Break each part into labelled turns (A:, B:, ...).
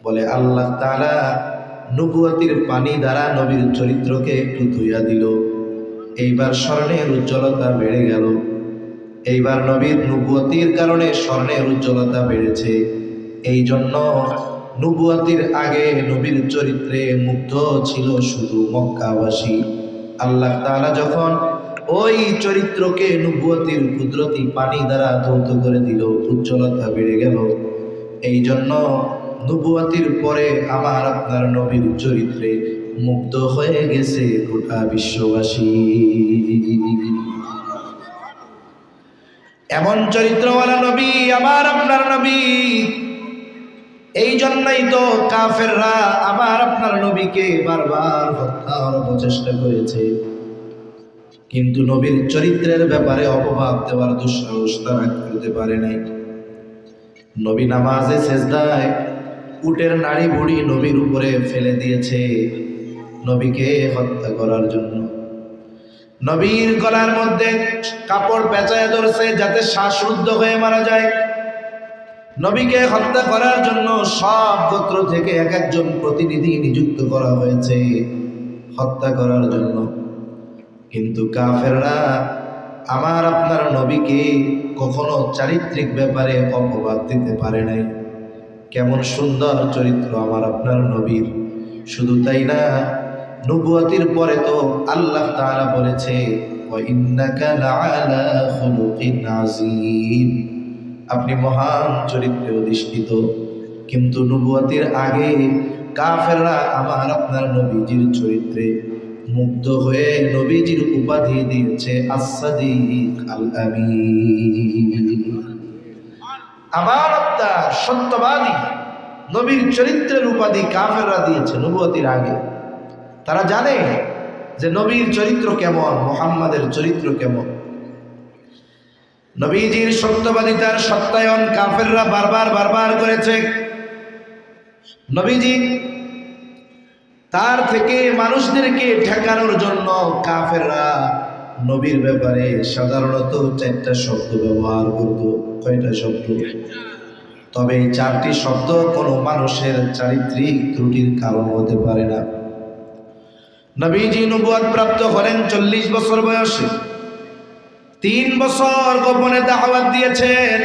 A: বলে আল্লাহ তাআলা নবুয়তির পানি দ্বারা নবীর চরিত্রকে একটু ধুইয়া দিল। এইবার স্বর্ণের উজ্জ্বলতা বেড়ে গেল। এইবার নবীর নবুয়তির কারণে স্বর্ণের উজ্জ্বলতা বেড়েছে। এই জন্য নবুয়তির আগে নবীর চরিত্রে মুগ্ধ ছিল শুধু মক্কাবাসী। আল্লাহ তাআলা যখন ওই চরিত্রকে নবুয়তির কুদরতি পানি দ্বারা ধৌত করে দিল, উজ্জ্বলতা বেড়ে গেল। এই জন্য নবুয়তির পরে আমার আপনার নবীর চরিত্রে মুগ্ধ হয়ে গেছে গোটা বিশ্ববাসী। এমন চরিত্রওয়ালা নবী আমার আপনার নবী। এই জন্যই তো কাফেররা আমার আপনার নবীকে বারবার হত্যার প্রচেষ্টা করেছে, কিন্তু নবীর চরিত্রের ব্যাপারে অপবাদ দেওয়ার দুঃসাহস তারা করতে পারে নাই। নবী নামাজে সেজদায় উটের নাড়ি ভুড়ি নবীর উপরে ফেলে দিয়েছে নবীকে হত্যা করার জন্য। নবীর গলার মধ্যে কাপড় পেঁচায় ধরছে যাতে শ্বাসরুদ্ধ হয়ে মারা যায়। নবীকে হত্যা করার জন্য সব গোত্র থেকে এক একজন প্রতিনিধি নিযুক্ত করা হয়েছে হত্যা করার জন্য। কিন্তু কাফেররা আমার আপনার নবীকে কখনো চারিত্রিক ব্যাপারে অপবাদ দিতে পারে নাই। কেমন সুন্দর চরিত্র আমার আপনার নবীর। শুধু তাই না, নবুয়তির পরে তো আল্লাহ তাআলা বলেছে ওয়া ইন্নাকা লাআলা খুলুকিন আযীম, আপনি মহান চরিত্রে অধিষ্ঠিত। কিন্তু নবুয়তির আগে কাফেররা আমার আপনার নবীজির চরিত্রে মুগ্ধ হয়ে নবীজির উপাধি দিয়েছে as-সাদিক আল-আমিন, আমার আপনার সত্যবাদী। নবীর চরিত্রের উপাধি কাফেররা দিয়েছে নবুয়তির আগে। তারা জানে যে নবীর চরিত্র কেমন, মুহাম্মাদের চরিত্র কেমন। নবীজির সত্যবাদিতার সত্যায়ন কাফেররা বারবার করেছে। নবীজি তার থেকে মানুষদেরকে ঠেকানোর জন্য কাফেররা নবীর ব্যাপারে সাধারণত 4টা শব্দ ব্যবহার করত। কয়টা শব্দ? তবে এই 4টি শব্দ কোনো মানুষের চারিত্রিক ত্রুটির কারণ হতে পারে না। নবীজি নবুয়ত প্রাপ্ত হলেন 40 বছর বয়সে। 3 বছর গোপনে দাওয়াত দিয়েছেন।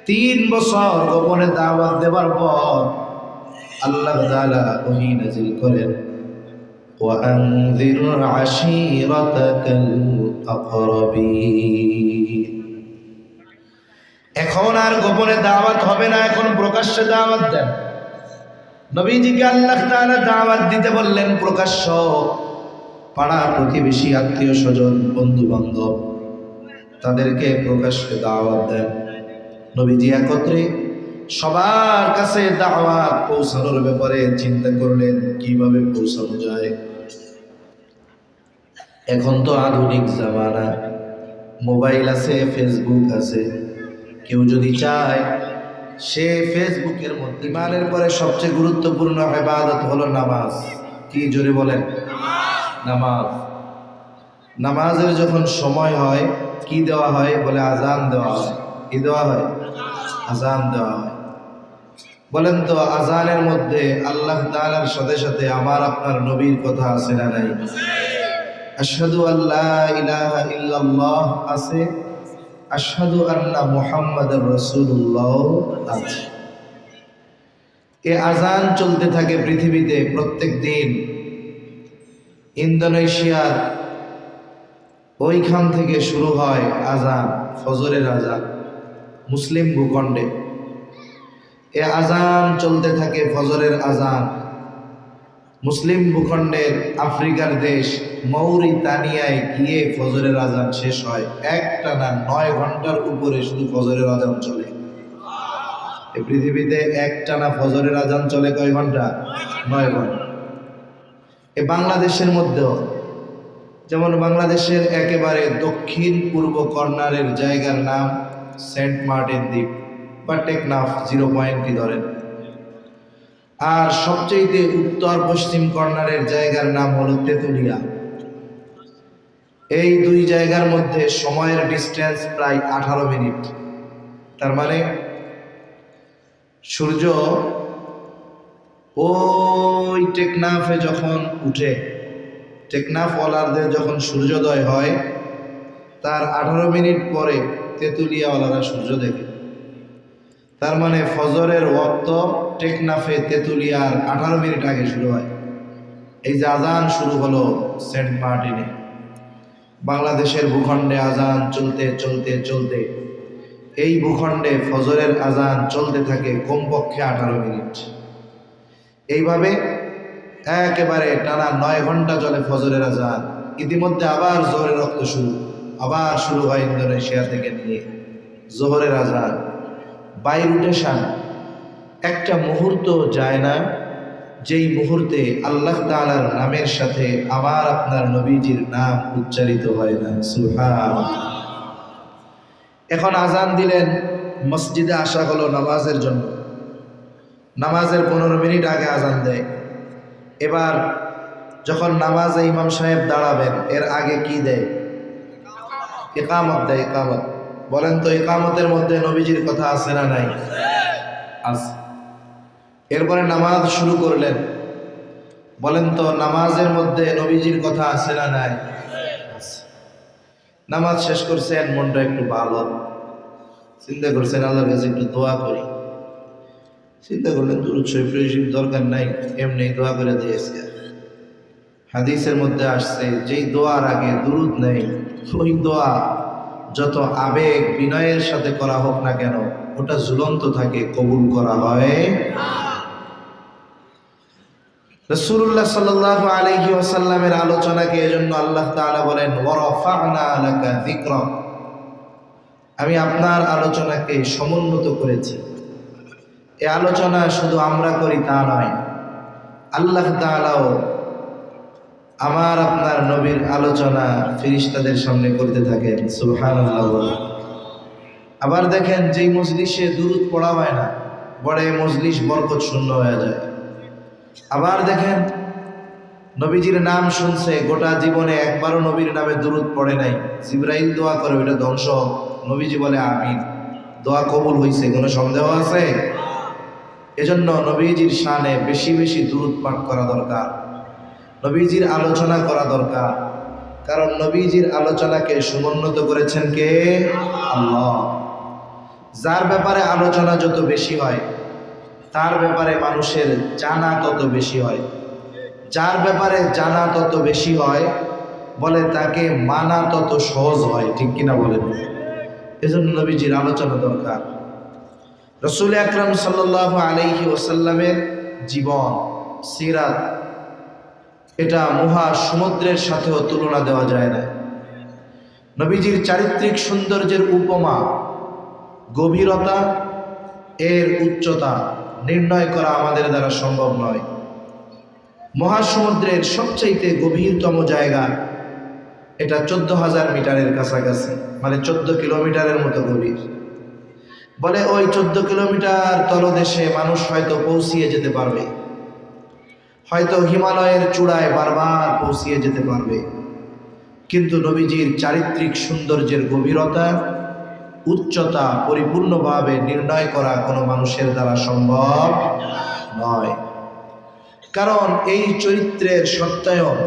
A: 3 বছর গোপনে দাওয়াত দেওয়ার পর আল্লাহ তাআলা ওহী নাযিল করেন ওয়া আনযির আশীরাতাকাল আকরাবিন। এখন আর গোপনে দাওয়াত হবে না, এখন প্রকাশ্যে দাওয়াত দেন। নবীজিকে আল্লাহ তাআলা দাওয়াত দিতে বললেন প্রকাশ্য। পাড়া প্রতিবেশী, আত্মীয় স্বজন, বন্ধু বান্ধব তাদেরকে প্রকাশ্যে দাওয়াত দেন। নবীজি একত্রে সবার কাছে দাওয়াত পৌঁছানোর ব্যাপারে চিন্তা করলেন কিভাবে পৌঁছানো যায়। এখন তো আধুনিক জামানা, মোবাইল আছে, ফেসবুক আছে। কেউ যদি চায় সে ফেসবুকের মধ্যে, ইমানের পরে সবচেয়ে গুরুত্বপূর্ণ ইবাদত হলো নামাজ। কি জোরে বলেন? নামাজ। নামাজের যখন সময় হয় কি দেওয়া হয়? বলে আজান দেওয়া হয়। কি দেওয়া হয়? আজান দেওয়া হয়। বলেন তো আজানের মধ্যে আল্লাহ তাআলার সাথে সাথে আমার আপনার নবীর কথা আছে না নাই? আশহাদু আল্লা ইলাহা ইল্লাল্লাহ আছে, আশহাদু আন্না মুহাম্মাদুর রাসূলুল্লাহ আছে। এই আজান চলতে থাকে পৃথিবীতে প্রত্যেক দিন। ইন্দোনেশিয়ার ওইখান থেকে শুরু হয় আজান, ফজরের আজান মুসলিম ভূখণ্ডে। এ আজান চলতে থাকে, ফজরের আজান মুসলিম ভূখণ্ডের আফ্রিকার দেশ মৌরিতানিয়ায় গিয়ে ফজরের আজান শেষ হয়। একটানা 9 ঘন্টার উপরে শুধু ফজরের আজান চলে। এই পৃথিবীতে একটানা ফজরের আজান চলে কয় ঘন্টা? 9 ঘন্টা। এ বাংলাদেশের মধ্যেও, যেমন বাংলাদেশের একেবারে দক্ষিণ পূর্ব কর্নারের জায়গার নাম সেন্ট মার্টিন দ্বীপ বা টেকনাফ, 0 পয়েন্টই ধরেন। আর সবচেয়ে উত্তর পশ্চিম কর্নারের জায়গার নাম হলো তেতুলিয়া। এই 2 জায়গার মধ্যে সময়ের ডিস্টেন্স প্রায় 18 মিনিট। তার মানে সূর্য ওই টেকনাফে যখন উঠে, টেকনাফওয়ালাদের যখন সূর্যোদয় হয় তার 18 মিনিট পরে তেঁতুলিয়াওয়ালারা সূর্য দেখে। তার মানে ফজরের ওয়াক্ত টেকনাফে তেঁতুলিয়ার 18 মিনিট আগে শুরু হয়। এই যে আজান শুরু হলো সেন্ট মার্টিনে, বাংলাদেশের ভূখণ্ডে আজান চলতে চলতে চলতে এই ভূখণ্ডে ফজরের আজান চলতে থাকে কমপক্ষে 18 মিনিট। এইভাবে একেবারে টানা 9 ঘন্টা চলে ফজরের আজান। ইতিমধ্যে আবার জোহরের রক্ত শুরু, আবার শুরু হয় ইন্দোনেশিয়া থেকে নিয়ে জোহরের আজান। বাই রোটেশন একটা মুহূর্ত যায় না যেই মুহূর্তে আল্লাহ তাআলার নামের সাথে আমার আপনার নবীজির নাম উচ্চারিত হয় না। সুবহানাল্লাহ। এখন আজান দিলেন, মসজিদে আসা হলো নামাজের জন্য। নামাজের 15 মিনিট আগে আজান দেয়। এবার যখন নামাজে ইমাম সাহেব দাঁড়াবেন এর আগে কি দেয়? ইকামত দেয়। ইকামত বলেন তো, ইকামতের মধ্যে নবীজির কথা আছে না নাই? আছে। এরপরে নামাজ শুরু করলেন, বলেন তো নামাজের মধ্যে নবীজির কথা আছে না নাই? আছে। নামাজ শেষ করছেন, মনটা একটু ভালো, চিন্তা করছেন আল্লাহর কাছে একটু দোয়া করি। চিন্তা করলেন দুরূদ শরীফ দরকার নাই, এমনি দোয়া করে দিয়েছে। হাদিসের মধ্যে আসছে যেই দোয়ার আগে দুরূদ নেই, ওই দোয়া যত আবেগ বিনয়ের সাথে করা হোক না কেন ওটা ঝুলন্ত থাকে, কবুল করা হয়। রাসূলুল্লাহ সাল্লাল্লাহু আলাইহি ওয়াসাল্লামের আলোচনাকে এজন্য আল্লাহ তাআলা বলেন ওয়ারাফা'না লাকা যিকরাক, আমি আপনার আলোচনাকে সমুন্নত করেছি। এই আলোচনা শুধু আমরা করি তা নয়, আল্লাহ তাআলাও আমার আপনার নবীর আলোচনা ফেরেশতাদের সামনে করতে থাকেন। সুবহানাল্লাহ। আবার দেখেন যেই মজলিসে দুরূদ পড়া হয় না, বড় মজলিস বরকত শূন্য হয়ে যায়। আবার দেখেন নবীজির নাম শুনছে, গোটা জীবনে একবারও নবীর নামে দুরূদ পড়ে নাই, জিবরাইল দোয়া করে ওটা ধ্বংস, নবীজি বলে আমিন, দোয়া কবুল হয়েছে, কোনো সন্দেহ আছে? এজন্য নবীজির শানে বেশি বেশি দুরূদ পাঠ করা দরকার, নবীজির আলোচনা করা দরকার। কারণ নবীজির আলোচনাকে সমুন্নত করেছেন কে? আল্লাহ। যার ব্যাপারে আলোচনা যত বেশি হয় তার ব্যাপারে মানুষের জানা তত বেশি হয়, যার ব্যাপারে জানা তত বেশি হয় বলে তাকে মানা তত সহজ হয়, ঠিক কিনা বলেন? এজন্য নবীজির আলোচনা দরকার। রাসূল আকরাম সাল্লাল্লাহু আলাইহি ওয়াসাল্লামের জীবন সিরাত, এটা মহা সমুদ্রের সাথেও তুলনা দেওয়া যায় না। নবীজির চারিত্রিক সৌন্দর্যের উপমা, গভীরতা, এর উচ্চতা নির্ণয় করা আমাদের দ্বারা সম্ভব নয়। মহাসমুদ্রের সবচাইতে গভীরতম জায়গা, এটা 14,000 মিটারের কাছাকাছি, মানে 14 কিলোমিটারের মতো গভীর। বলে ওই 14 কিলোমিটার তলদেশে মানুষ হয়তো পৌঁছিয়ে যেতে পারবে, হয়তো হিমালয়ের চূড়ায় বারবার পৌঁছিয়ে যেতে পারবে, কিন্তু নবীজির চারিত্রিক সৌন্দর্যের গভীরতা, উচ্চতা পরিপূর্ণভাবে নির্ণয় করা কোনো মানুষের দ্বারা সম্ভব নয়। কারণ এই চরিত্রের সত্যায়ন,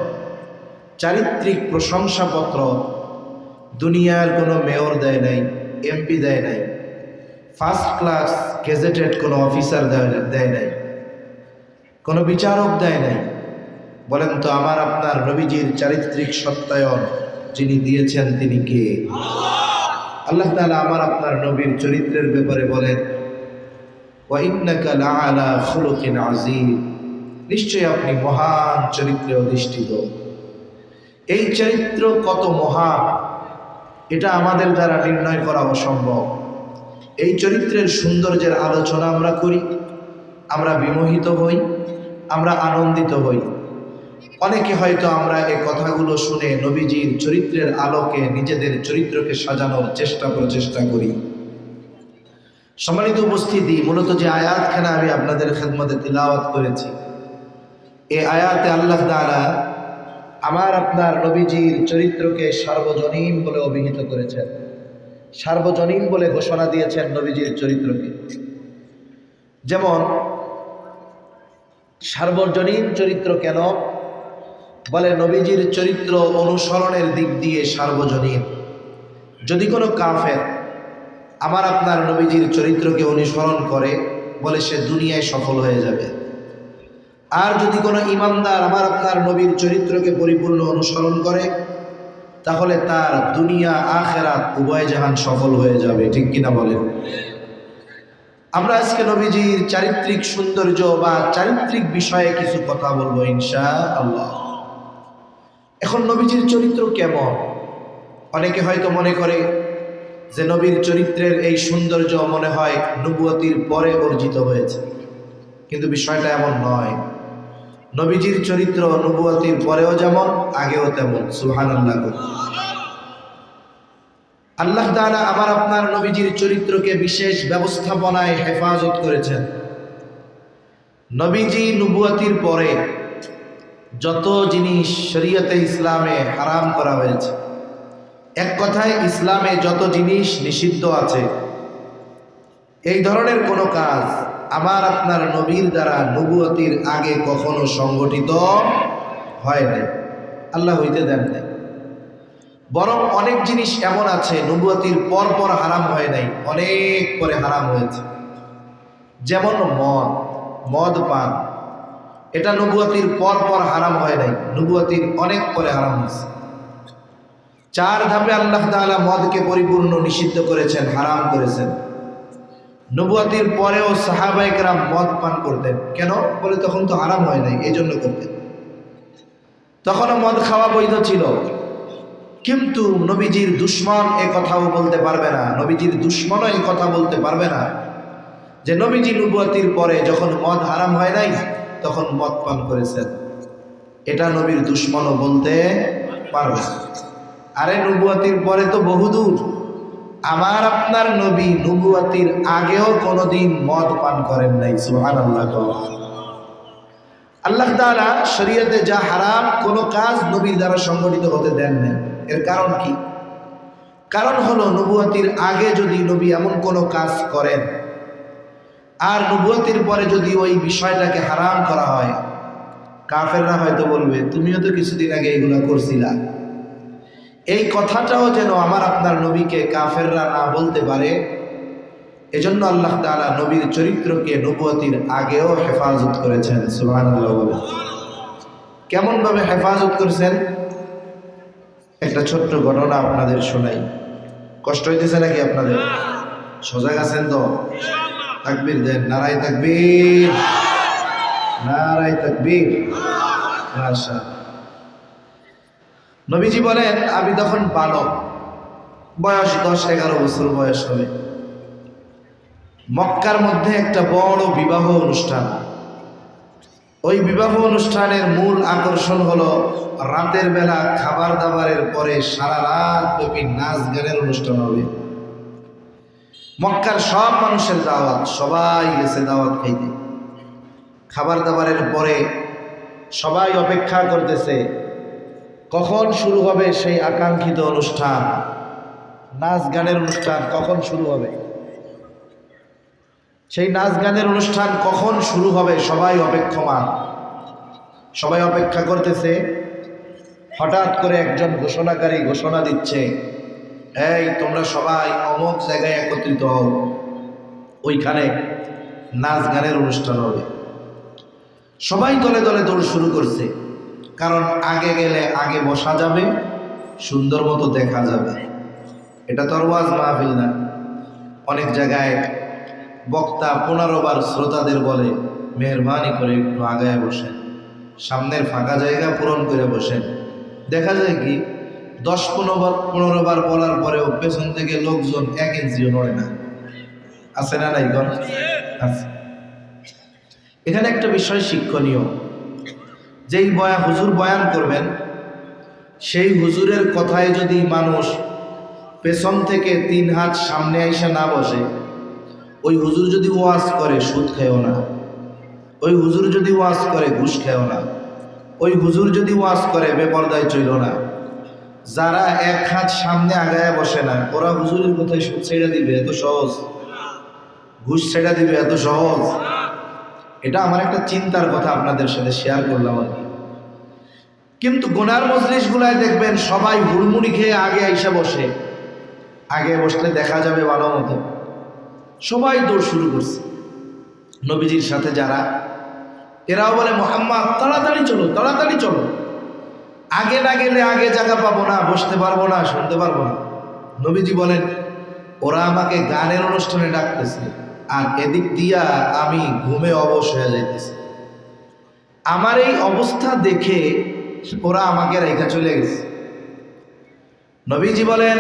A: চারিত্রিক প্রশংসাপত্র দুনিয়ার কোনো মেয়র দেয় নাই, এমপি দেয় নাই, ফার্স্ট ক্লাস গেজেটেড কোনো অফিসার দেয় নাই, কোনো বিচারক দেয় নাই। বলেন তো আমার আপনার নবীজির চারিত্রিক সত্যায়ন যিনি দিয়েছেন তিনি কে? আল্লাহ তাআলা আমার আপনার নবীর চরিত্রের ব্যাপারে বলেন ওয়া ইন্নাকা লাআলা খুলুকিন আযীম, নিশ্চয়ই আপনি মহান চরিত্রে অধিষ্ঠিত। এই চরিত্র কত মহান এটা আমাদের দ্বারা নির্ণয় করা অসম্ভব। এই চরিত্রের সৌন্দর্যের আলোচনা আমরা করি, আমরা বিমোহিত হই, আমরা আনন্দিত হই। অনেকে হয়তো আমরা এই কথাগুলো শুনে নবীজির চরিত্রের আলোকে নিজেদের চরিত্রকে সাজানোর প্রচেষ্টা করি। সম্মানিত উপস্থিতি, মূলত যে আয়াতখানা আমি আপনাদের খেদমতে তিলাওয়াত করেছি, এই আয়াতে আল্লাহ তাআলা আমার আপনার নবীজির চরিত্রকে সার্বজনীন বলে অভিহিত করেছেন, সার্বজনীন বলে ঘোষণা দিয়েছেন নবীজির চরিত্রকে। যেমন সার্বজনীন চরিত্র কেন? বলে নবীজির চরিত্র অনুসরণের দিক দিয়ে সার্বজনীন। যদি কোনো কাফের আমার আপনার নবীজির চরিত্রকে অনুসরণ করে, বলে সে দুনিয়ায় সফল হয়ে যাবে। আর যদি কোনো ইমানদার আমার আপনার নবীর চরিত্রকে পরিপূর্ণ অনুসরণ করে, তাহলে তার দুনিয়া আখেরাত উভয় জাহান সফল হয়ে যাবে। ঠিক কিনা বলেন? আমরা আজকে নবীজির চারিত্রিক সৌন্দর্য বা চারিত্রিক বিষয়ে কিছু কথা বলবো ইনশাআল্লাহ। এখন নবীজির চরিত্র কেমন? অনেকে হয়তো মনে করে যে নবীর চরিত্রের এই সৌন্দর্য মনে হয় নবুয়তির পরে অর্জিত হয়েছে, কিন্তু বিষয়টা এমন নয়। নবীজির চরিত্র নবুয়তির পরেও যেমন, আগেও তেমন। সুবহানাল্লাহ। আল্লাহ তাআলা আমার আপনার নবীজির চরিত্রকে বিশেষ ব্যবস্থাপনায় হেফাজত করেছেন। নবীজি নবুয়তির পরে যত জিনিস শরীয়তে ইসলামে হারাম করা হয়েছে, এক কথায় ইসলামে যত জিনিস নিষিদ্ধ আছে, এই ধরনের কোনো কাজ আমার আপনার নবীর দ্বারা নবুয়তির আগে কখনো সংগঠিত হয় নাই, আল্লাহ হইতে দেন নাই। বরং অনেক জিনিস এমন আছে নবুয়তির পর পর হারাম হয় নাই, অনেক পরে হারাম হয়েছে। যেমন মদ পান, এটা নবুয়তির পর পর হারাম হয় নাই, নবুয়তির অনেক পরে হারাম হয়েছে। 4 ধাপে আল্লাহ তাআলা মদকে পরিপূর্ণ নিষিদ্ধ করেছেন, হারাম করেছেন। নবুয়তির পরেও সাহাবায়ে কেরাম মদ পান করতেন। কেন? বলে তখন তো হারাম হয় নাই, এই জন্য করতেন। তখনও মদ খাওয়া বৈধ ছিল, কিন্তু নবীজির দুশ্মন এ কথাও বলতে পারবে না, নবীজির দুশ্মনও এই কথা বলতে পারবে না যে নবীজি নবুয়তির পরে যখন মদ হারাম হয় নাই তখন মদ পান করেছেন। এটা নবীর দুশ্মনও বলতে পারবে না। আরে নবুয়তির পরে তো বহুদূর। আমার আপনার নবী নবুয়তির আগেও কোনোদিন মদ পান করেন নাই। সুবহানাল্লাহ। আল্লাহ তাআলা শরীয়তে যা হারাম, কোনো কাজ নবীর দ্বারা সংগঠিত হতে দেন নাই। এর কারণ কি? কারণ হলো নবুয়তির আগে যদি নবী এমন কোনো কাজ করেন আর নবুয়তির পরে যদি ওই বিষয়টাকে হারাম করা হয়, কাফেররা হয়তো বলবে তুমিও তো কিছুদিন আগে এগুলো করছিলা। এই কথাটাও যেন আমার আপনার নবীকে কাফেররা না বলতে পারে, এজন্য আল্লাহ তাআলা নবীর চরিত্রকে নবুয়তির আগেও হেফাজত করেছেন। সুবহানাল্লাহ। কেমন ভাবে হেফাজত করেছেন? একটা ছোট্ট ঘটনা আপনাদের শোনাই। কষ্ট হইতেছে নাকি আপনাদের? সজাগ আছেন তো? তাকবীর দেন, নারায়ে তাকবীর, নারায়ে তাকবীর। মাশাআল্লাহ। নবীজি বলেন, আমি তখন বালক, বয়স 10-11 বছর বয়স হবে। মক্কার মধ্যে একটা বড় বিবাহ অনুষ্ঠান। ওই বিবাহ অনুষ্ঠানের মূল আকর্ষণ হলো রাতের বেলা খাবার দাবারের পরে সারা রাত ব্যাপী নাচ গানের অনুষ্ঠান হবে। মক্কার সব মানুষের দাওয়াত, সবাই গেছে দাওয়াত খাইতে। খাবার দাবারের পরে সবাই অপেক্ষা করতেছে কখন শুরু হবে সেই আকাঙ্ক্ষিত অনুষ্ঠান, নাচ গানের অনুষ্ঠান কখন শুরু হবে। সেই নাচ গানের অনুষ্ঠান কখন শুরু হবে সবাই অপেক্ষমান, সবাই অপেক্ষা করতেছে। হঠাৎ করে একজন ঘোষণাকারী ঘোষণা দিচ্ছে, এই তোমরা সবাই অমুক জায়গায় একত্রিত হও, ওইখানে নাচ গানের অনুষ্ঠান হবে। সবাই দলে দলে দৌড় শুরু করছে, কারণ আগে গেলে আগে বসা যাবে, সুন্দর মতো দেখা যাবে। এটা তো আর ওয়াজ মাহফিল না। অনেক জায়গায় বক্তা 15 বার শ্রোতাদের বলে, মেহরবানি করে একটু আগায় বসেন, সামনের ফাঁকা জায়গা পূরণ করে বসেন। দেখা যায় কি 10-15 বার বলার পরেও পেছন থেকে লোকজন 1 ইঞ্চিও নড়ে না। আছে না নাই গণ? আছে। এখানে একটা বিষয় শিক্ষণীয়, যেই হুজুর বয়ান করবেন সেই হুজুরের কথায় যদি মানুষ পেছন থেকে 3 হাত সামনে আইসা না বসে, ওই হুজুর যদি ওয়াজ করে সুদ খেও না, ওই হুজুর যদি ওয়াজ করে ঘুষ খেও না, ওই হুজুর যদি ওয়াজ করে বেপরদায় চইল না। যারা 1 হাত সামনে আগায় বসে না, ওরা হুজুরের কথায় সুদ ছেড়ে দিবে এত সহজ? ঘুষ ছেড়ে দিবে এত সহজ? এটা আমার একটা চিন্তার কথা, আপনাদের সাথে শেয়ার করলাম আর কি। কিন্তু গুনার মজলিস গুলায় দেখবেন সবাই হুড়মুড়ি খেয়ে আগে আইসা বসে, আগে বসলে দেখা যাবে ভালো মতো, সবাই দৌড় শুরু করছে নবীজির সাথে যারা, এরাও বলে মুহাম্মদ তাড়াতাড়ি চলো, তাড়াতাড়ি চলো, আগে না গেলে আগে জায়গা পাবো না, বসতে পারবো না, শুনতে পারবো না। নবীজি বলেন ওরা আমাকে গানের অনুষ্ঠানে ডাকতেছে, আর এদিক দিয়া আমি ঘুমে অবশ হয়ে যাইতেছি। আমার এই অবস্থা দেখে ওরা আমাকে রেখে চলে গেছে। নবীজি বলেন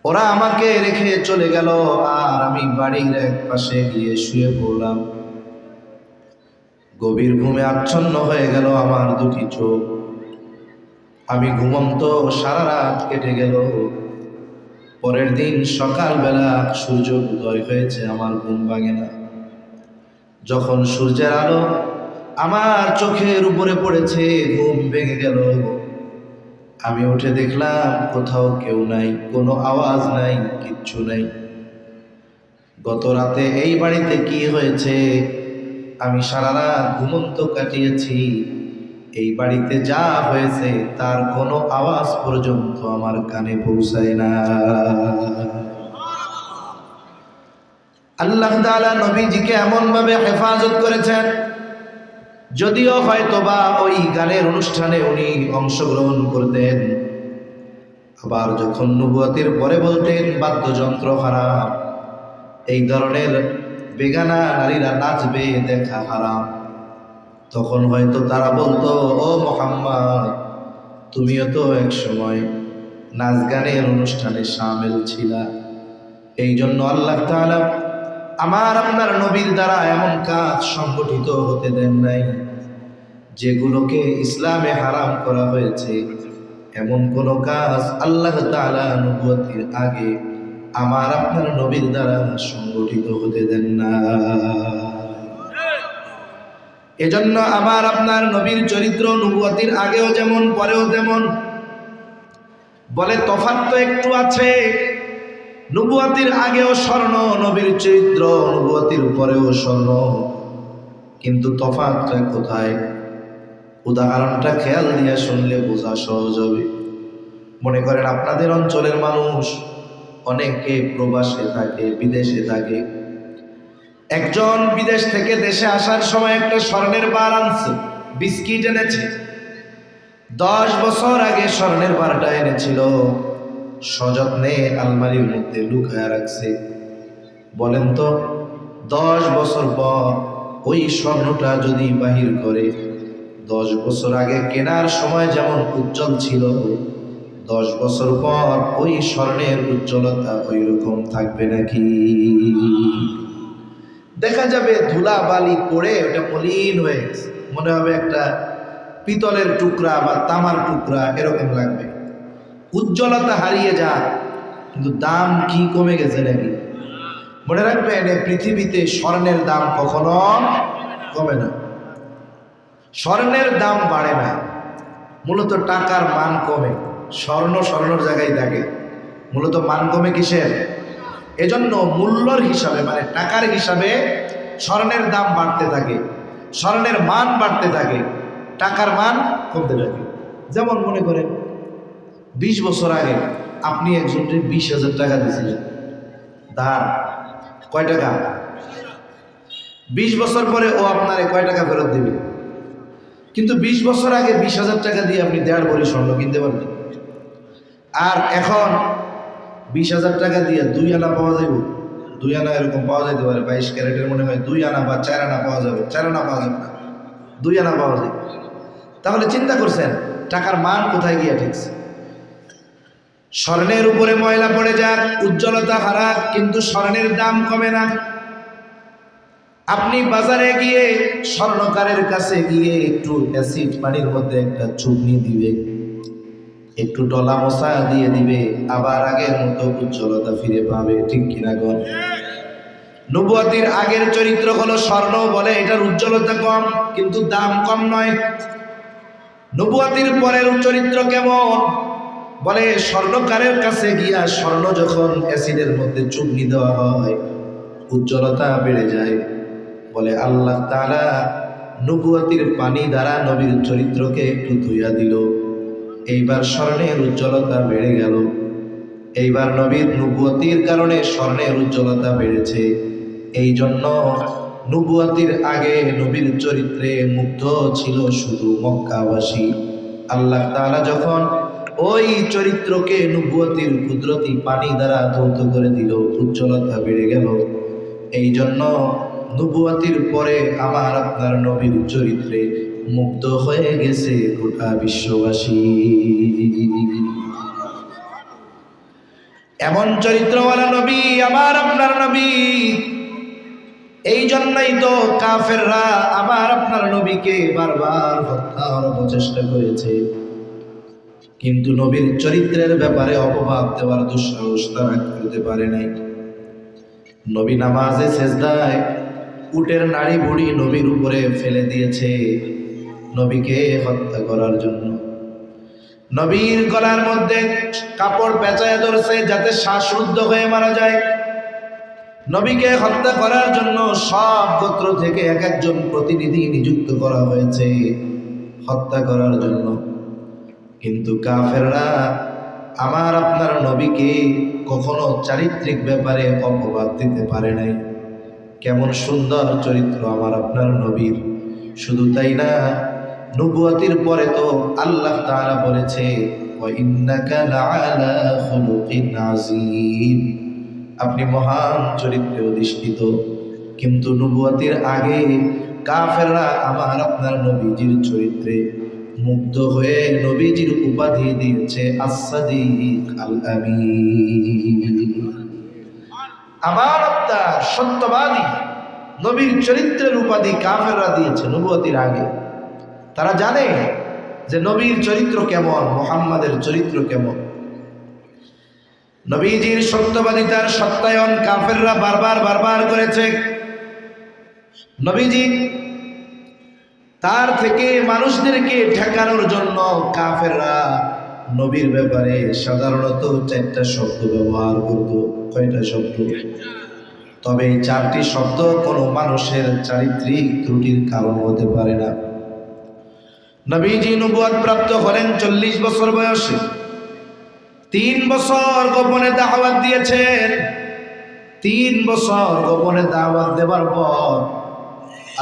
A: ওরা আমাকে রেখে চলে গেল, আর আমি বাড়ির এক পাশে গিয়ে শুয়ে পড়লাম। গভীর ঘুমে আচ্ছন্ন হয়ে গেল আমার দুটি চোখ। আমি ঘুমন্ত, সারা রাত কেটে গেল। পরের দিন সকালবেলা সূর্য উদয় হয়েছে, আমার ঘুম ভাঙে না। যখন সূর্যের আলো আমার চোখের উপরে পড়েছে, ঘুম ভেঙে গেল। আমি উঠে দেখলাম কোথাও কেউ নাই, কোনো আওয়াজ নাই, কিচ্ছু নাই। গত রাতে এই বাড়িতে কি হয়েছে, আমি সারা রাত ঘুমন্ত কাটিয়েছি, এই বাড়িতে যা হয়েছে তার কোনো আওয়াজ পর্যন্ত আমার কানে পৌঁছায় না। আল্লাহ তাআলা নবীজিকে এমন ভাবে হেফাজত করেছেন, যদিও হয়তোবা ওই গানের অনুষ্ঠানে উনি অংশগ্রহণ করতেন, আবার যখন নবুয়তের পরে বলতেন বাদ্যযন্ত্র হারাম, এই ধরনের বেগানা নারীরা নাচবে দেখা হারাম, তখন হয়তো তারা বলতো ও মুহাম্মদ তুমিও তো এক সময় নাচ গানের অনুষ্ঠানে শামিল ছিলা। এই জন্য আল্লাহ তাআলা আমার আপনার নবীর দ্বারা এমন কাজ সংগঠিত হতে দেন নাই যেগুলোকে ইসলামে হারাম করা হয়েছে। এমন কোন কাজ আল্লাহ তাআলা নবুয়তের আগে আমার আপনার নবীর দ্বারা সংগঠিত হতে দেন না। এজন্য আমার আপনার নবীর চরিত্র নবুয়তের আগেও যেমন পরেও তেমন। বলে তফাৎ তো একটু আছে, নবুয়তের আগেও স্বর্ণ নবীর চরিত্র, নবুয়তের পরেও স্বর্ণ, কিন্তু তফাৎটা কোথায়? উদাহরণটা খেয়াল দিয়ে শুনলে বোঝা সহজ হবে। মনে করেন আপনাদের অঞ্চলের মানুষ অনেকে প্রবাসে থাকে, বিদেশে থাকে। একজন বিদেশ থেকে দেশে আসার সময় একটা স্বর্ণের বার আনছে, বিস্কিট এনেছে। 10 বছর আগে স্বর্ণের বারটা এনেছিল, সযত্নে আলমারির মধ্যে লুকায় রাখছে। বলেন তো 10 বছর পর ওই স্বর্ণটা যদি বাহির করে, 10 বছর আগে কেনার সময় যেমন উজ্জ্বল ছিল, 10 বছর পর ওই স্বর্ণের উজ্জ্বলতা ওই রকম থাকবে নাকি? দেখা যাবে ধুলা বালি পড়ে ওটা মলিন হয়ে গেছে, মনে হবে একটা পিতলের টুকরা বা তামার টুকরা, এরকম লাগবে। উজ্জ্বলতা হারিয়ে যায়, কিন্তু দাম কি কমে গেছে নাকি? মনে রাখবেন এই পৃথিবীতে স্বর্ণের দাম কখনো কমে না, স্বর্ণের দাম বাড়ে না। মূলত টাকার মান কমে, স্বর্ণর জায়গায় থাকে, মূলত মান কমে কিসের? এজন্য মূল্যর হিসাবে মানে টাকার হিসাবে স্বর্ণের দাম বাড়তে থাকে, স্বর্ণের মান বাড়তে থাকে, টাকার মান কমতে থাকে। যেমন মনে করেন 20 বছর আগে আপনি একজনকে 20,000 টাকা দিয়েছিলেন ধার, কয় টাকা? 20 বছর পরে ও আপনারে কয় টাকা ফেরত দিবে? কিন্তু 20 বছর আগে 20,000 টাকা দিয়ে আপনি 1.5 ভরি স্বর্ণ কিনতে পারবেন। আর এখন 20,000 টাকা দিয়ে 2 আনা পাওয়া যাবে, 2 আনা এরকম পাওয়া যেতে পারে, 22 ক্যারেটের মনে হয় 2 আনা বা 4 আনা পাওয়া যাবে, 4 আনা পাওয়া যাবে না, 2 আনা পাওয়া যাবে। তাহলে চিন্তা করছেন টাকার মান কোথায় গিয়ে ঠেকছে? স্বর্ণের উপরে ময়লা পড়ে যাক, উজ্জ্বলতা হারাক, কিন্তু স্বর্ণের দাম কমে না। আপনি বাজারে গিয়ে স্বর্ণকারের কাছে গিয়ে একটু অ্যাসিড পানির মধ্যে একটা চুবনি দিবে, একটু ডলা মশা দিয়ে দিবে, আবার আগের মতো উজ্জ্বলতা ফিরে পাবে, ঠিক কিনা গণ? নবুয়তের আগের চরিত্র হলো স্বর্ণ, বলে এটার উজ্জ্বলতা কম কিন্তু দাম কম নয়। নবুয়তের পরের চরিত্র কেমন? বলে স্বর্ণকারের কাছে গিয়া স্বর্ণ যখন অ্যাসিডের মধ্যে চুবনি দেওয়া হয়, উজ্জ্বলতা বেড়ে যায়, বলে আল্লাহ তাআলা নবুয়তির পানি দ্বারা নবীর চরিত্রকে একটু ধুইয়া দিল। এইবার স্বর্ণের উজ্জ্বলতা বেড়ে গেল। এইবার নবীর নবুয়তির কারণে স্বর্ণের উজ্জ্বলতা বেড়েছে। এই জন্য নবুয়তির আগে নবীর চরিত্রে মুগ্ধ ছিল শুধু মক্কাবাসী। আল্লাহ তাআলা যখন ওই চরিত্রকে নবুয়তির কুদরতি পানি দ্বারা ধৌত করে দিল, উজ্জ্বলতা বেড়ে গেল। এই জন্য নবুয়তির পরে আমার আপনার নবীর চরিত্রে মুগ্ধ হয়ে গেছে গোটা বিশ্ববাসী। এমন চরিত্রওয়ালা নবী আমার আপনার নবী। এই জন্যই তো কাফেররা আমার আপনার নবীকে বারবার হত্যার প্রচেষ্টা করেছে, কিন্তু নবীর চরিত্রের ব্যাপারে অপবাদ দেওয়ার দুঃসাহস তারা করতে পারে নাই। নবী নামাজে সেজদায় উটের নাড়ি বুড়ি নবীর উপরে ফেলে দিয়েছে নবীকে হত্যা করার জন্য। নবীর গলার মধ্যে কাপড় পেঁচায় ধরছে যাতে শ্বাসরুদ্ধ হয়ে মারা যায়। নবীকে হত্যা করার জন্য সব গোত্র থেকে এক একজন প্রতিনিধি নিযুক্ত করা হয়েছে হত্যা করার জন্য। কিন্তু কাফেররা আমার আপনার নবীকে কখনো চারিত্রিক ব্যাপারে অপবাদ দিতে পারে নাই। কেমন সুন্দর চরিত্র আমার আপনার নবীর। শুধু তাই না, নবুয়তির পরে তো আল্লাহ তাআলা বলেছে ওয়া ইন্নাকা লাআলা খুলুকিন আযীম, আপনি মহান চরিত্রে অধিষ্ঠিত। কিন্তু নবুয়তির আগে কাফেররা আমার আপনার নবীজির চরিত্রে মুগ্ধ হয়ে নবীজির উপাধি দিয়েছে as-সাদিক আল-আমিন। আমার আপনার সত্যবাদী নবীর চরিত্রের উপাধি কাফেররা দিয়েছে নবুয়তির আগে। তারা জানে যে নবীর চরিত্র কেমন, মুহাম্মাদের চরিত্র কেমন। নবীজির সত্যবাদিতার সত্যায়ন কাফেররা বারবার করেছে। নবীজি তার থেকে মানুষদেরকে ঠেকানোর জন্য কাফেররা নবীর ব্যাপারে সাধারণত 4টা শব্দ ব্যবহার করত। কয়টা শব্দ? তবে এই 4টি শব্দ কোনো মানুষের চারিত্রিক ত্রুটির কারণ হতে পারে না। নবীজি নবুয়ত প্রাপ্ত হলেন 40 বছর বয়সে। 3 বছর গোপনে দাওয়াত দিয়েছেন। 3 বছর গোপনে দাওয়াত দেওয়ার পর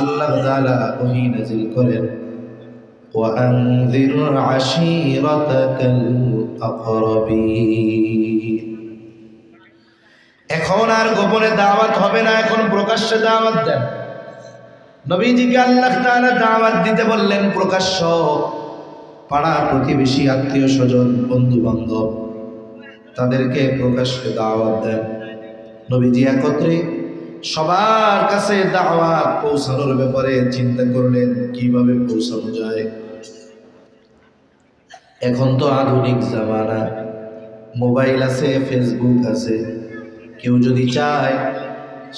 A: আল্লাহ তাআলা ওহী নাযিল করেন ওয়া আনযির আশীরাতাকাল আকরাবিন। এখন আর গোপনে দাওয়াত হবে না, এখন প্রকাশ্যে দাওয়াত দেন। নবীজিকে আল্লাহ তাআলা দাওয়াত দিতে বললেন প্রকাশ্য। পাড়া প্রতিবেশী আত্মীয় স্বজন বন্ধু বান্ধব তাদেরকে প্রকাশ্যে দাওয়াত দেন। নবীজি একত্রে সবার কাছে দাওয়াত পৌঁছানোর ব্যাপারে চিন্তা করলেন কিভাবে পৌঁছানো যায়। এখন তো আধুনিক জামানা, মোবাইল আছে, ফেসবুক আছে। কেউ যদি চায়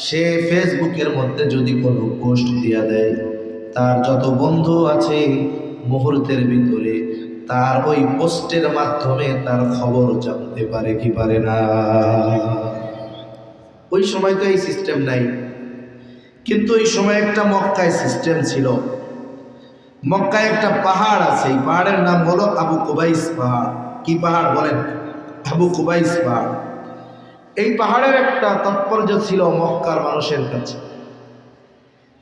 A: সে ফেসবুকের মধ্যে যদি কোনো পোস্ট দিয়া দেয়, তার যত বন্ধু আছে মুহূর্তের ভিতরে তার ওই পোস্টের মাধ্যমে তার খবর জানতে পারে কি পারে না। ওই সময় তো এই সিস্টেম নাই, কিন্তু ওই সময় একটা মক্কায় সিস্টেম ছিল। মক্কায় একটা পাহাড় আছে, এই পাহাড়ের নাম হলো আবু কুবাইস পাহাড়। কি পাহাড় বলেন? আবু কুবাইস পাহাড়। এই পাহাড়ের একটা তাৎপর্য ছিল মক্কার মানুষের কাছে।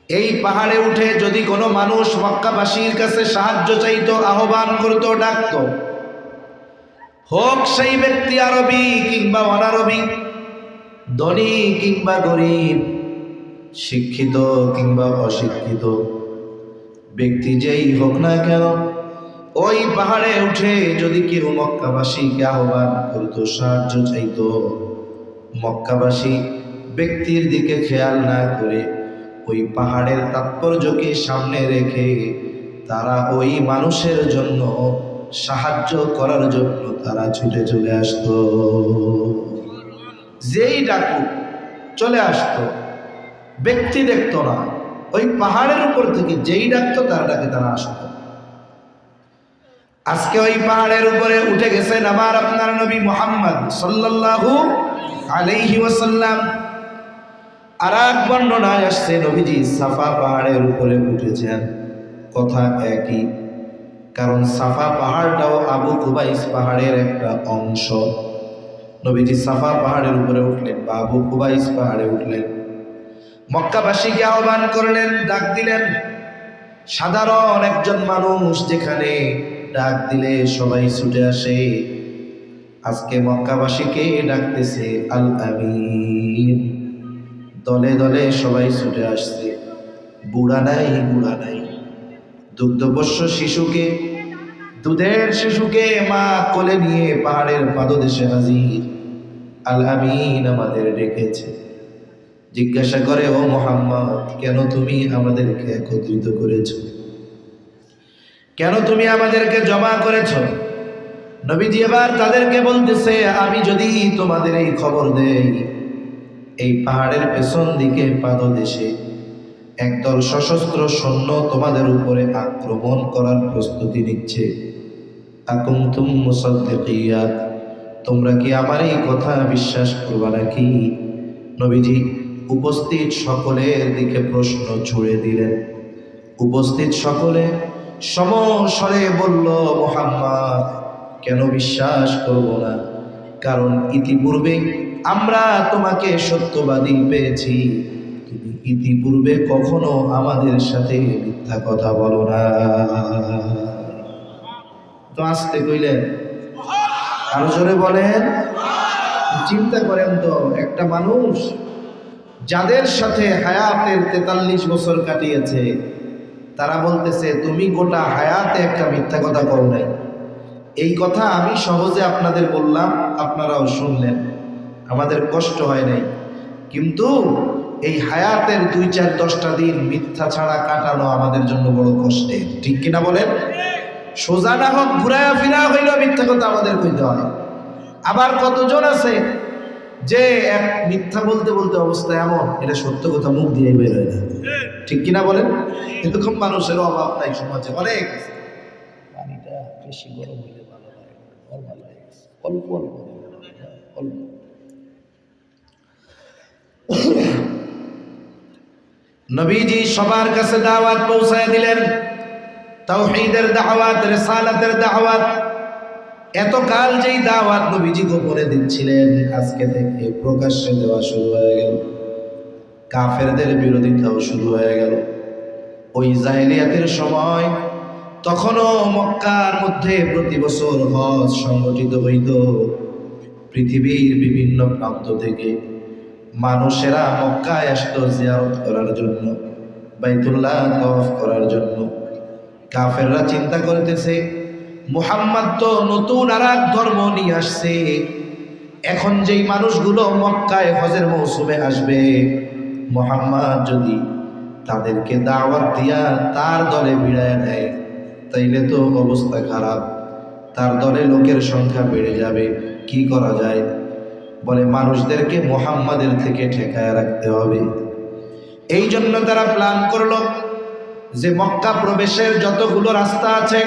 A: এই পাহাড়ে উঠে যদি কোনো মানুষ মক্কাবাসীর কাছে সাহায্য চাইতো, আহ্বান করতো, ডাকতো, হোক সেই ব্যক্তি আরবি কিংবা অনারবি, ধনী কিংবা গরিব, শিক্ষিত কিংবা অশিক্ষিত, ব্যক্তি যেই হোক না কেন, ওই পাহাড়ে উঠে যদি কেউ মক্কাবাসীকে আহ্বান করতো, সাহায্য চাইতো, মক্কাবাসী ব্যক্তির দিকে খেয়াল না করে ওই পাহাড়ের তাৎপর্যকে সামনে রেখে তারা ওই মানুষের জন্য সাহায্য করার জন্য তারা ছুটে চলে আসতো। যেই ডাকুক চলে আসতো, ব্যক্তি দেখতো না, ওই পাহাড়ের উপর থেকে যেই ডাকতো তার ডাকে তারা আসতো। আজকে ওই পাহাড়ের উপরে উঠে গেছেন আমার আপনার নবী মুহাম্মদ সাল্লাল্লাহু আলাইহি ওয়াসাল্লাম। আর এক বর্ণনায় আসছে নবীজি সাফা পাহাড়ের উপরে উঠেছেন, কথা একই, কারণ সাফা পাহাড়টাও আবু কুবাইস পাহাড়ের একটা অংশ। নবীজি সাফা পাহাড়ের উপরে উঠলেন বা আবু কুবাইস পাহাড়ে উঠলেন, মক্কাবাসীকে আহ্বান করলেন, ডাক দিলেন। সাধারণ একজন মানুষ যেখানে ডাক দিলে সবাই ছুটে আসে, আজকে মক্কাবাসীকে ডাকতেছে আল আমিন। দলে দলে সবাই ছুটে আসছে, বুড়া নাই বুড়া নাই, দুগ্ধপোষ্য শিশুকে, দুধের শিশুকে মা কোলে নিয়ে পাহাড়ের পাদদেশে হাজির। আল আমিন আমাদের ডেকেছে, জিজ্ঞাসা করে, ও মুহাম্মদ, কেন তুমি আমাদেরকে একত্রিত করেছো? কেন তুমি আমাদেরকে জমা করেছো? নবীজি এবার তাদেরকে বলতেছে, আমি যদি তোমাদের এই খবর দেই, এই পাহাড়ের পেছন দিকে পাদদেশে একদল সশস্ত্র সৈন্য তোমাদের উপরে আক্রমণ করার প্রস্তুতি নিচ্ছে, আকুনতুম মুসাদ্দিকিয়া, তোমরা কি আমার এই কথা বিশ্বাস করবা নাকি? নবীজি উপস্থিত সকলের দিকে প্রশ্ন ছুড়ে দিলেন। উপস্থিত সকলে সমস্বরে বলল, মুহাম্মদ, কেন বিশ্বাস করব না? কারণ ইতিপূর্বে আমরা তোমাকে সত্যবাদী পেয়েছি, তুমি ইতিপূর্বে কখনো আমাদের সাথে মিথ্যা কথা বলো না। তো আসতে কইলেন, আরো জোরে বলেন। চিন্তা করেন তো, একটা মানুষ যাদের সাথে হায়াতের 43 বছর কাটিয়েছে, তারা বলতেছে তুমি গোটা হায়াতে একটা মিথ্যা কথা কও নাই। এই কথা আমি সহজে আপনাদের বললাম, আপনারাও শুনলেন, আমাদের কষ্ট হয় নাই, কিন্তু এই হায়াতের 2-4-10টা দিন মিথ্যা ছাড়া কাটানো আমাদের জন্য বড় কষ্টের, ঠিক কিনা বলেন? সোজা না হোক, ঘুরায়া ফিরা হইল মিথ্যা কথা আমাদের কইতে হয়। আবার কতজন আছে যে এক মিথ্যা বলতে বলতে অবস্থা এমন, এটা সত্য কথা মুখ দিয়ে বের হয় না, ঠিক কিনা বলেন? এরকম মানুষের অভাব নাই সমাজে, অনেক। পানিটা বেশি গরম হইলে ভালো লাগে, অল্প অল্প অল্প। নবীজি সবার কাছে দাওয়াত পৌঁছায় দিলেন, তাওহীদের দাওয়াত, রিসালাতের দাওয়াত। এতকাল যেই দাওয়াত নবীজি গোপনে দিচ্ছিলেন, আজকে থেকে প্রকাশ্যে দেওয়া শুরু হয়ে গেল। কাফেরদের বিরোধিতাও শুরু হয়ে গেল। ওই জাহেলিয়াতের সময় তখনও মক্কার মধ্যে প্রতি বছর হজ সংগঠিত হইত। পৃথিবীর বিভিন্ন প্রান্ত থেকে মানুষেরা মক্কায় আসতো জিয়ারত করার জন্য, বাইতুল্লাহ তওয়াফ করার জন্য। কাফেররা চিন্তা করতেছে, মুহাম্মদ তো নতুন আর এক ধর্ম নিয়ে আসছে, এখন যেই মানুষগুলো মক্কায় হজের মৌসুমে আসবে, মুহাম্মদ যদি তাদেরকে দাওয়াত দিয়া তার দলে ভিড়ায় নেয়, তাইলে তো অবস্থা খারাপ, তার দলে লোকের সংখ্যা বেড়ে যাবে, কি করা যায়? বলে মানুষদেরকে মুহাম্মাদের থেকে ঠেকায় রাখতে হবে। এই জন্য তারা প্ল্যান করলো যে মক্কা প্রবেশের যতগুলো রাস্তা আছে,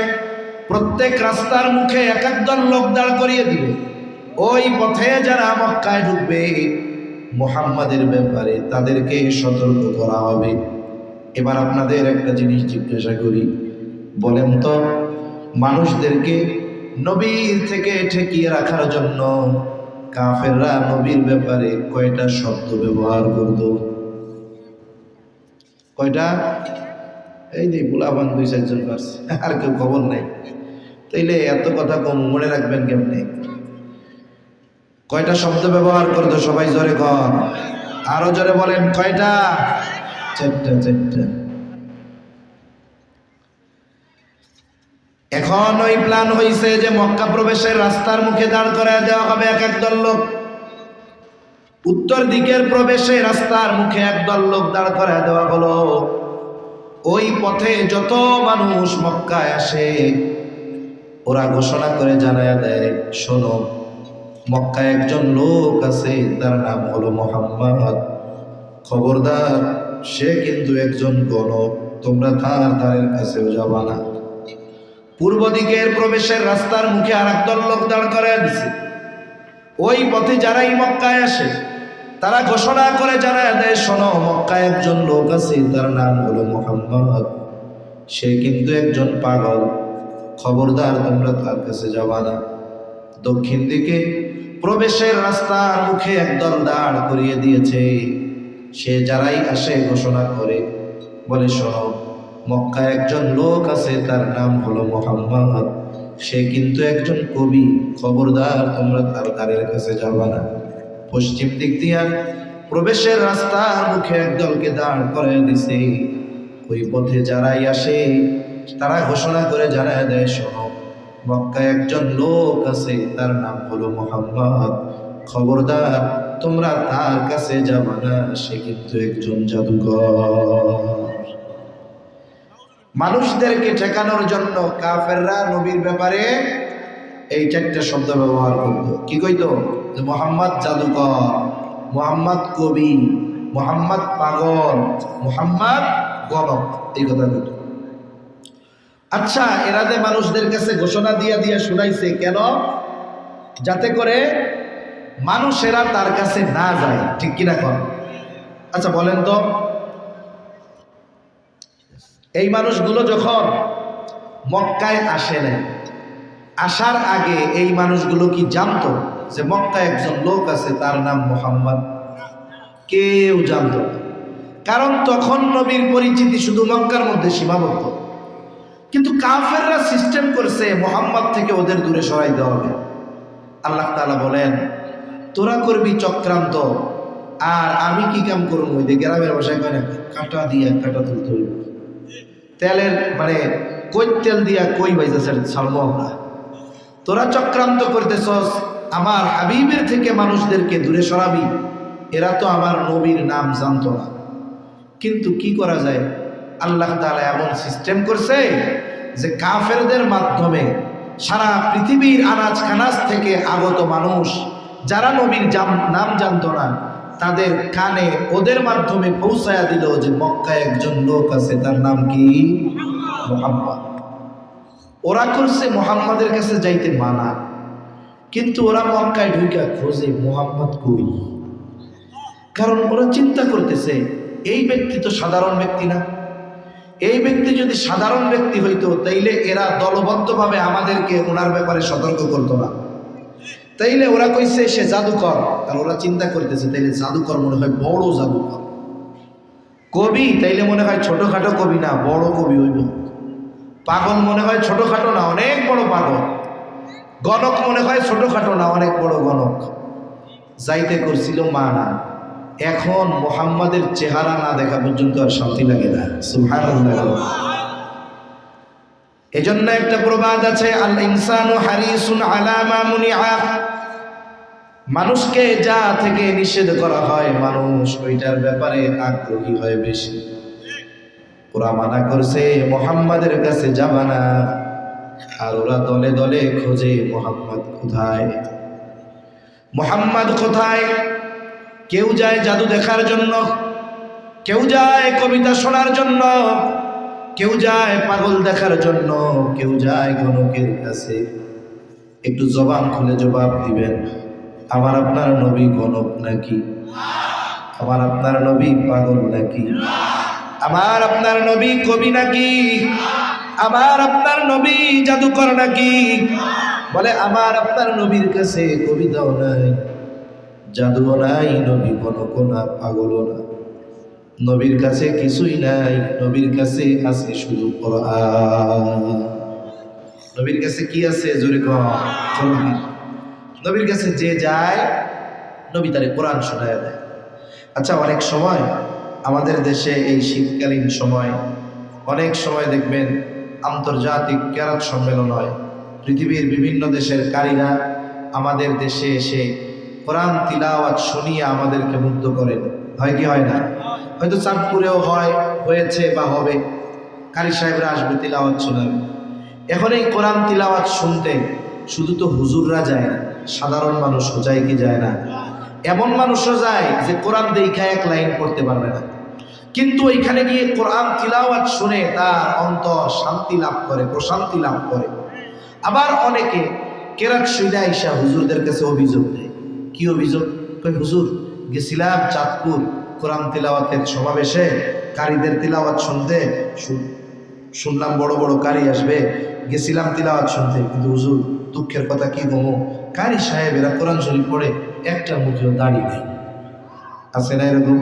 A: প্রত্যেক রাস্তার মুখে এক একজন লোক দাঁড় করিয়ে দিবে। ওই পথে যারা মক্কায় ঢুকবে, মুহাম্মাদের ব্যাপারে তাদেরকে সতর্ক করা হবে। এবার আপনাদের একটা জিনিস জিজ্ঞাসা করি, বলেন তো, মানুষদেরকে নবীর থেকে ঠেকিয়ে রাখার জন্য কাফেররা নবীর ব্যাপারে কয়টা শব্দ ব্যবহার করত? কয়টা? এই যে বুলাবান 2-4 জন, আর কেউ খবর নাই। তাইলে এত কথা কম মনে রাখবেন কেমনে? কয়টা শব্দ ব্যবহার করতো? সবাই জোরে কর, আরো জোরে বলেন, কয়টা? 4টা। এখন ওই প্ল্যান হয়েছে যে মক্কা প্রবেশের রাস্তার মুখে দাঁড় করায় দেওয়া হবে এক একদল লোক। উত্তর দিকের প্রবেশে রাস্তার মুখে একদল লোক দাঁড় করায় দেওয়া হলো। ওই পথে যত মানুষ মক্কায় আসে, ওরা ঘোষণা করে জানায়া দেয়, শোনো, মক্কায় একজন লোক আছে, তার নাম হলো মুহাম্মদ, খবরদার, সে কিন্তু একজন গণক, তোমরা তার দ্বারের কাছেও যাবা না। পূর্ব দিকের প্রবেশের রাস্তার মুখে আর একদল লোক দাঁড় করায় দিছে। ওই পথে যারাই মক্কায় আসে, তারা ঘোষণা করে জানায় দেয়, শোনো, মক্কায় একজন লোক আছে, তার নাম হলো মুহাম্মদ। সে কিন্তু একজন পাগল, খবরদার তোমরা তার কাছে যাবা না। দক্ষিণ দিকে প্রবেশের রাস্তার মুখে একদল দাঁড় করিয়ে দিয়েছে। সে যারাই আসে ঘোষণা করে বলে, শোনো, মক্কায় একজন লোক আছে, তার নাম হলো মুহাম্মদ। সে কিন্তু একজন কবি, খবরদার তোমরা তার দ্বারের কাছে যাবা না। পশ্চিম দিক দিয়া প্রবেশের রাস্তার মুখে একদলকে দাঁড় করে দিছে। ওই পথে যারাই আসে তারা ঘোষণা করে জানায় দেয়, শোনো, মক্কায় একজন লোক আছে, তার নাম হলো মুহাম্মদ। খবরদার তোমরা তার কাছে যাবা না, সে কিন্তু একজন জাদুকর। মানুষদেরকে ঠেকানোর জন্য কাফেররা নবীর ব্যাপারে এই চারটা শব্দ ব্যবহার করত। কি কইতো? যে মুহাম্মদ জাদুকর, মুহাম্মদ কবি, মুহাম্মদ পাগল, মুহাম্মদ গণক, এই কথা কইতো। আচ্ছা, এরা যে মানুষদের কাছে ঘোষণা দিয়া দিয়া শুনাইছে কেন? যাতে করে মানুষেরা তার কাছে না যায়, ঠিক কিনা কর? আচ্ছা বলেন তো, এই মানুষগুলো যখন মক্কায় আসে না, আসার আগে এই মানুষগুলো কি জানতো যে মক্কায় একজন লোক আছে, তার নাম মুহাম্মদ? কেউ জানতো না, কারণ তখন নবীর পরিচিতি শুধু মক্কার মধ্যে সীমাবদ্ধ। কিন্তু কাফেররা সিস্টেম করছে মুহাম্মদ থেকে ওদের দূরে সরাই দেওয়া হবে। আল্লাহ তাআলা বলেন, তোরা করবি চক্রান্ত, আর আমি কি কাম করবো? ওই যে গ্রামের ভাষায় কয় না, কাঁটা দিয়া কাঁটা তুলতে হইব। তেলের মানে কই তেল দিয়া কই বাইতেছে ছাড়বো আমরা। তোরা চক্রান্ত করতেছস, আমার হাবিবের থেকে মানুষদেরকে দূরে সরাবি। এরা তো আমার নবীর নাম জানতো না। কিন্তু কি করা যায়, আল্লাহ তাআলা এমন সিস্টেম করছে যে কাফেরদের মাধ্যমে সারা পৃথিবীর আনাজ খানাজ থেকে আগত মানুষ যারা নবীর নাম জানতো না, তাদের কানে ওদের মাধ্যমে পৌঁছায়া দিল যে মক্কায় একজন লোক আছে, তার নাম কি? মুহাম্মদ। ওরা করছে মুহাম্মাদের কাছে যাইতে মানা, কিন্তু ওরা মক্কায় ঢুকা খোঁজে মুহাম্মদ কই। কারণ ওরা চিন্তা করতেছে, এই ব্যক্তি তো সাধারণ ব্যক্তি না। এই ব্যক্তি যদি সাধারণ ব্যক্তি হইতো তাইলে এরা দলবদ্ধভাবে আমাদেরকে ওনার ব্যাপারে সতর্ক করতো না। তাইলে ওরা কইছে সে জাদুকর, আর ওরা চিন্তা করতেছে তাইলে জাদুকর মনে হয় বড় জাদুকর। কবি তাইলে মনে হয় ছোটখাটো কবি না, বড় কবি হইব। পাগল মনে হয় ছোটখাটো না, অনেক বড় পাগল। গণক মনে হয় ছোটখাটো না, অনেক বড় গণক। যাইতে করছিল মানা। এখন মুহাম্মাদের চেহারা না দেখা পর্যন্ত আর শান্তি লাগে না। সুবহানাল্লাহ। এজন্য একটা প্রবাদ আছে, আল ইনসানু হারিসুন আলা মা মুনিআ। মানুষকে যা থেকে নিষেধ করা হয় মানুষ ওইটার ব্যাপারে আগ্রহী হয় বেশি। ওরা মানা করছে মুহাম্মাদের কাছে যাবা না, আর ওরা দলে দলে খোঁজে মুহাম্মদ কোথায়, মুহাম্মদ কোথায়। কেউ যায় জাদু দেখার জন্য, কেউ যায় কবিতা শোনার জন্য, কেউ যায় পাগল দেখার জন্য, কেউ যায় গণকের কাছে। একটু জবান খুলে জবাব দিবেন, আমার আপনার নবী গণক নাকি? আমার আপনার নবী পাগল নাকি? আমার আপনার নবী কবি নাকি? আমার আপনার নবী জাদুকর নাকি? বলে আমার আপনার নবীর কাছে কবিতাও নাই, জাদুও নাই, নবী গণকও না, পাগলও না। নবীর কাছে কিছুই নাই, নবীর কাছে আছে শুধু কোরআন। নবীর কাছে কি আছে? জোরে কোরআন। নবীর কাছে যে যায় নবী তারে কোরআন শোনায় দেয়। আচ্ছা, অনেক সময় আমাদের দেশে এই শীতকালীন সময় অনেক সময় দেখবেন আন্তর্জাতিক কেরাত সম্মেলন হয়। পৃথিবীর বিভিন্ন দেশের কারীরা আমাদের দেশে এসে কোরআন তিলাওয়াত শুনিয়ে আমাদেরকে মুগ্ধ করেন। হয় কি হয় না? হয়তো চাঁদপুরেও হয়েছে বা হবে। কারি সাহেবরা আসবে, তিলাওয়াত শোনাবে। এখন এই কোরআন তিলাওয়াত শুনতে শুধু তো হুজুররা যায় না, সাধারণ মানুষও যায় কি যায় না? এমন মানুষও যায় যে কোরআন দেখা এক লাইন পড়তে পারবে না, কিন্তু ওইখানে গিয়ে কোরআন তিলাওয়াত শুনে তার অন্তর শান্তি লাভ করে, প্রশান্তি লাভ করে। আবার অনেকে কেরাত শুনে আইসা হুজুরদের কাছে অভিযোগ দেয়। কি অভিযোগ? হুজুর গেছিলাম চাঁদপুর কোরআন তিলাওয়াতের সমাবেশে, কারীদের তিলাওয়াত শুনতে। শুনলাম বড় বড় কারি আসবে, গেছিলাম তিলাওয়াত শুনতে। কিন্তু হুজুর দুঃখের কথা কি গমো, কারি সাহেবেরা কোরআন শরীফ পড়ে একটা মুখেও দাড়ি নেই। আছে না এরকম?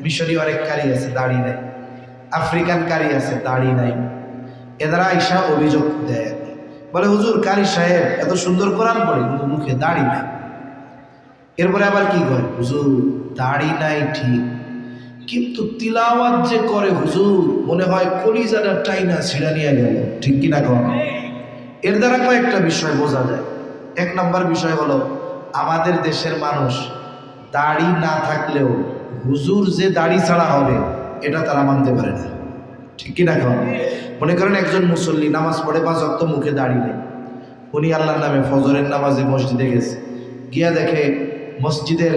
A: মিশরি অনেক কারি আছে, দাড়ি নাই। আফ্রিকান কারি আছে, দাড়ি নাই। এরা আইসা অভিযোগ দেয়, বলে হুজুর কারি সাহেব এত সুন্দর কোরআন পড়ে কিন্তু মুখে দাড়ি নাই। এরপরে আবার কি করে, হুজুর দাড়ি নাই ঠিক, কিন্তু তিলাওয়াত যে করে হুজুর মনে হয় কলিজাটা টাইনা ছিঁড়া নিয়ে গেল। ঠিক কিনা কম? এর দ্বারা কয়েকটা বিষয় বোঝা যায়। এক নম্বর বিষয় হলো, আমাদের দেশের মানুষ দাড়ি না থাকলেও হুজুর যে দাড়ি ছাড়া হবে এটা তারা মানতে পারে না। ঠিক কিনা কম? মনে করেন একজন মুসল্লি নামাজ পড়ে 5 ওয়াক্ত, মুখে দাড়ি নেই। উনি আল্লাহর নামে ফজরের নামাজে মসজিদে গেছে, গিয়া দেখে মসজিদের